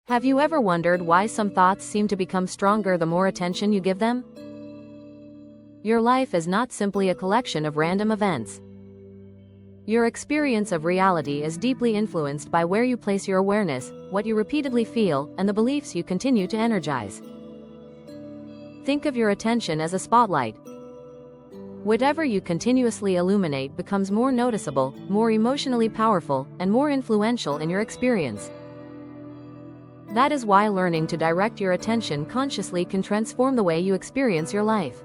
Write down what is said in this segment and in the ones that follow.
Have you ever wondered why some thoughts seem to become stronger the more attention you give them? Your life is not simply a collection of random events. Your experience of reality is deeply influenced by where you place your awareness, what you repeatedly feel, and the beliefs you continue to energize. Think of your attention as a spotlight. Whatever you continuously illuminate becomes more noticeable, more emotionally powerful, and more influential in your experience. That is why learning to direct your attention consciously can transform the way you experience your life.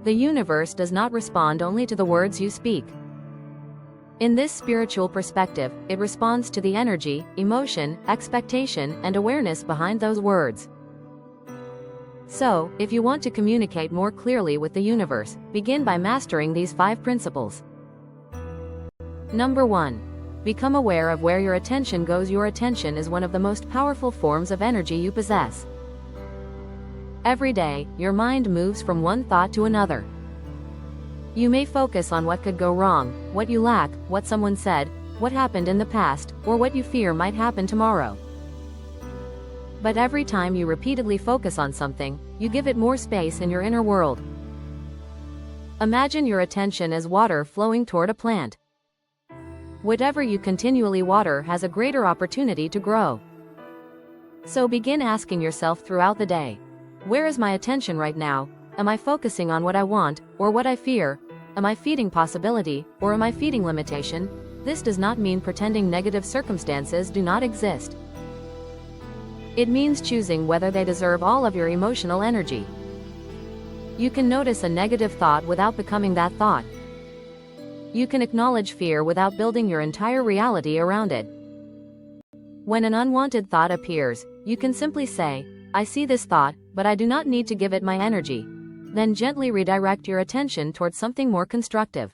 The universe does not respond only to the words you speak. In this spiritual perspective, it responds to the energy, emotion, expectation, and awareness behind those words. So, if you want to communicate more clearly with the universe, begin by mastering these 5 principles. Number 1. Become aware of where your attention goes. Your attention is one of the most powerful forms of energy you possess. Every day, your mind moves from one thought to another. You may focus on what could go wrong, what you lack, what someone said, what happened in the past, or what you fear might happen tomorrow. But every time you repeatedly focus on something, you give it more space in your inner world. Imagine your attention as water flowing toward a plant. Whatever you continually water has a greater opportunity to grow. So begin asking yourself throughout the day, where is my attention right now? Am I focusing on what I want, or what I fear? Am I feeding possibility, or am I feeding limitation? This does not mean pretending negative circumstances do not exist. It means choosing whether they deserve all of your emotional energy. You can notice a negative thought without becoming that thought. You can acknowledge fear without building your entire reality around it. When an unwanted thought appears, you can simply say, I see this thought, but I do not need to give it my energy. Then gently redirect your attention towards something more constructive.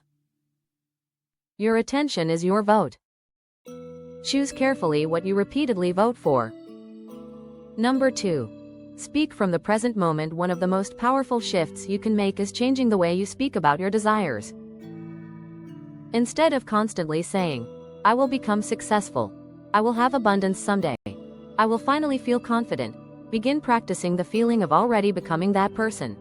Your attention is your vote. Choose carefully what you repeatedly vote for. Number 2. Speak from the present moment. One of the most powerful shifts you can make is changing the way you speak about your desires. Instead of constantly saying, I will become successful, I will have abundance someday, I will finally feel confident, begin practicing the feeling of already becoming that person.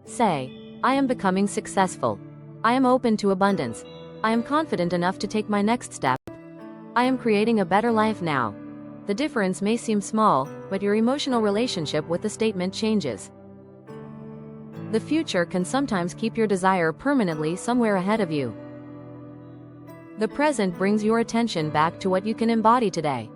Say, I am becoming successful. I am open to abundance. I am confident enough to take my next step. I am creating a better life now. The difference may seem small, but your emotional relationship with the statement changes. The future can sometimes keep your desire permanently somewhere ahead of you. The present brings your attention back to what you can embody today.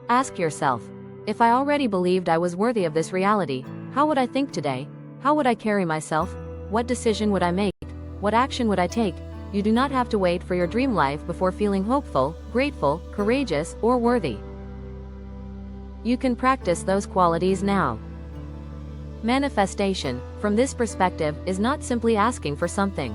Ask yourself, if I already believed I was worthy of this reality, how would I think today? How would I carry myself? What decision would I make? What action would I take? You do not have to wait for your dream life before feeling hopeful, grateful, courageous, or worthy. You can practice those qualities now. Manifestation, from this perspective, is not simply asking for something.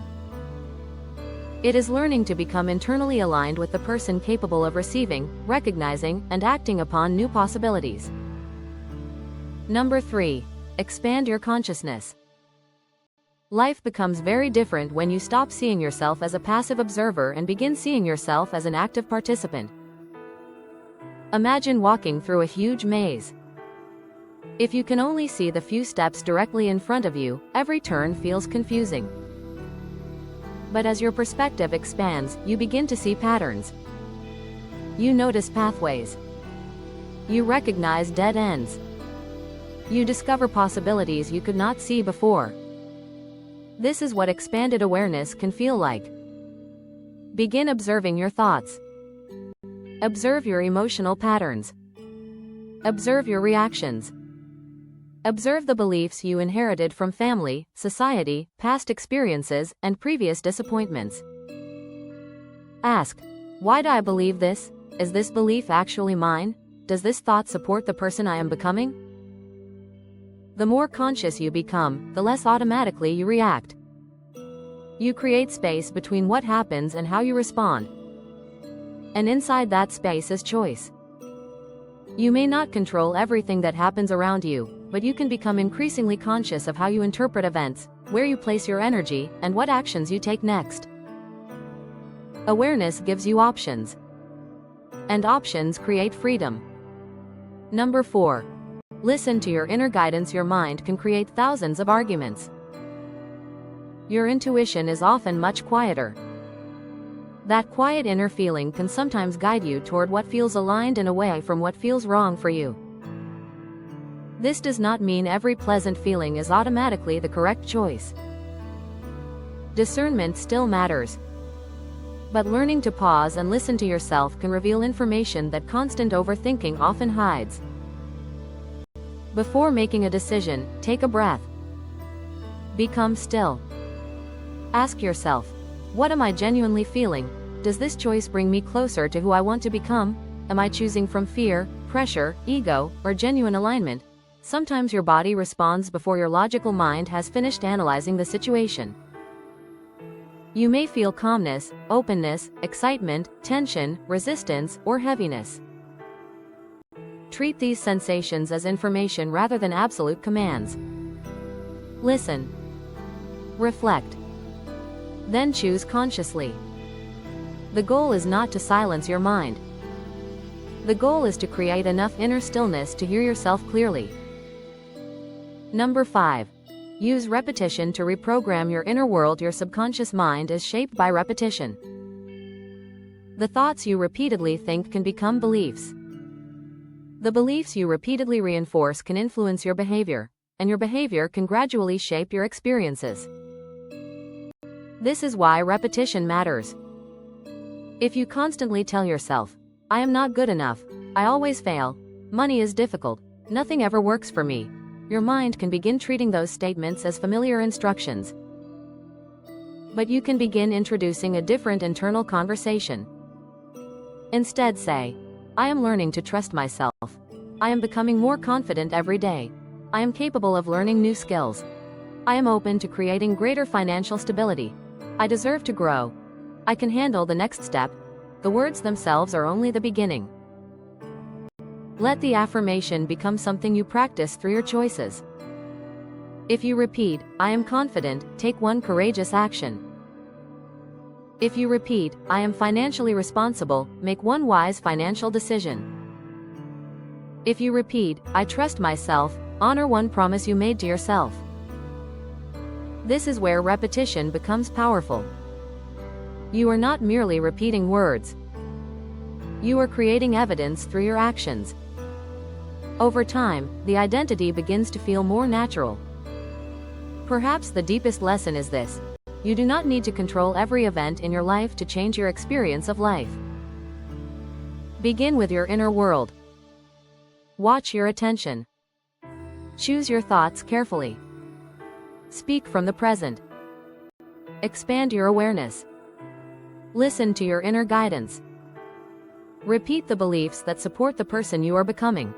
It is learning to become internally aligned with the person capable of receiving, recognizing, and acting upon new possibilities. Number 3. Expand your consciousness. Life becomes very different when you stop seeing yourself as a passive observer and begin seeing yourself as an active participant. Imagine walking through a huge maze. If you can only see the few steps directly in front of you, every turn feels confusing. But as your perspective expands, you begin to see patterns. You notice pathways. You recognize dead ends. You discover possibilities you could not see before. This is what expanded awareness can feel like. Begin observing your thoughts. Observe your emotional patterns. Observe your reactions. Observe the beliefs you inherited from family, society, past experiences, and previous disappointments. Ask, why do I believe this? Is this belief actually mine? Does this thought support the person I am becoming? The more conscious you become, the less automatically you react. You create space between what happens and how you respond. And inside that space is choice. You may not control everything that happens around you, but you can become increasingly conscious of how you interpret events, where you place your energy, and what actions you take next. Awareness gives you options. and options create freedom. Number 4. Listen to your inner guidance. Your mind can create thousands of arguments. Your intuition is often much quieter. That quiet inner feeling can sometimes guide you toward what feels aligned and away from what feels wrong for you. This does not mean every pleasant feeling is automatically the correct choice. Discernment still matters. But learning to pause and listen to yourself can reveal information that constant overthinking often hides. Before making a decision, take a breath. Become still. Ask yourself, what am I genuinely feeling? Does this choice bring me closer to who I want to become? Am I choosing from fear, pressure, ego, or genuine alignment? Sometimes your body responds before your logical mind has finished analyzing the situation. You may feel calmness, openness, excitement, tension, resistance, or heaviness. Treat these sensations as information rather than absolute commands. Listen. Reflect. Then choose consciously. The goal is not to silence your mind. The goal is to create enough inner stillness to hear yourself clearly. Number 5. Use repetition to reprogram your inner world. Your subconscious mind is shaped by repetition. The thoughts you repeatedly think can become beliefs. The beliefs you repeatedly reinforce can influence your behavior, and your behavior can gradually shape your experiences. This is why repetition matters. If you constantly tell yourself, I am not good enough, I always fail, money is difficult, nothing ever works for me, your mind can begin treating those statements as familiar instructions. But you can begin introducing a different internal conversation. Instead say, I am learning to trust myself. I am becoming more confident every day. I am capable of learning new skills. I am open to creating greater financial stability. I deserve to grow. I can handle the next step. The words themselves are only the beginning. Let the affirmation become something you practice through your choices. If you repeat, I am confident, take one courageous action. If you repeat, I am financially responsible, make one wise financial decision. If you repeat, I trust myself, honor one promise you made to yourself. This is where repetition becomes powerful. You are not merely repeating words. You are creating evidence through your actions. Over time, the identity begins to feel more natural. Perhaps the deepest lesson is this: you do not need to control every event in your life to change your experience of life. Begin with your inner world. Watch your attention. Choose your thoughts carefully. Speak from the present. Expand your awareness. Listen to your inner guidance. Repeat the beliefs that support the person you are becoming.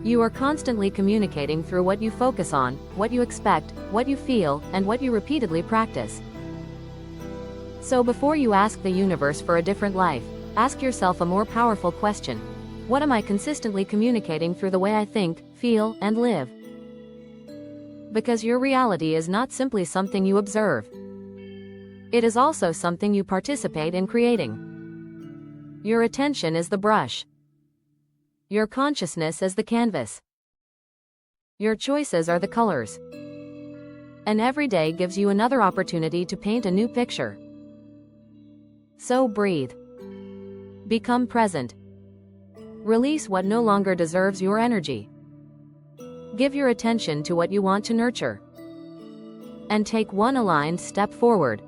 You are constantly communicating through what you focus on, what you expect, what you feel, and what you repeatedly practice. So before you ask the universe for a different life, ask yourself a more powerful question. What am I consistently communicating through the way I think, feel, and live? Because your reality is not simply something you observe. It is also something you participate in creating. Your attention is the brush. Your consciousness is the canvas. Your choices are the colors. And every day gives you another opportunity to paint a new picture. So breathe. Become present. Release what no longer deserves your energy. Give your attention to what you want to nurture. And take one aligned step forward.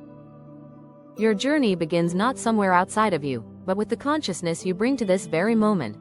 Your journey begins not somewhere outside of you, but with the consciousness you bring to this very moment.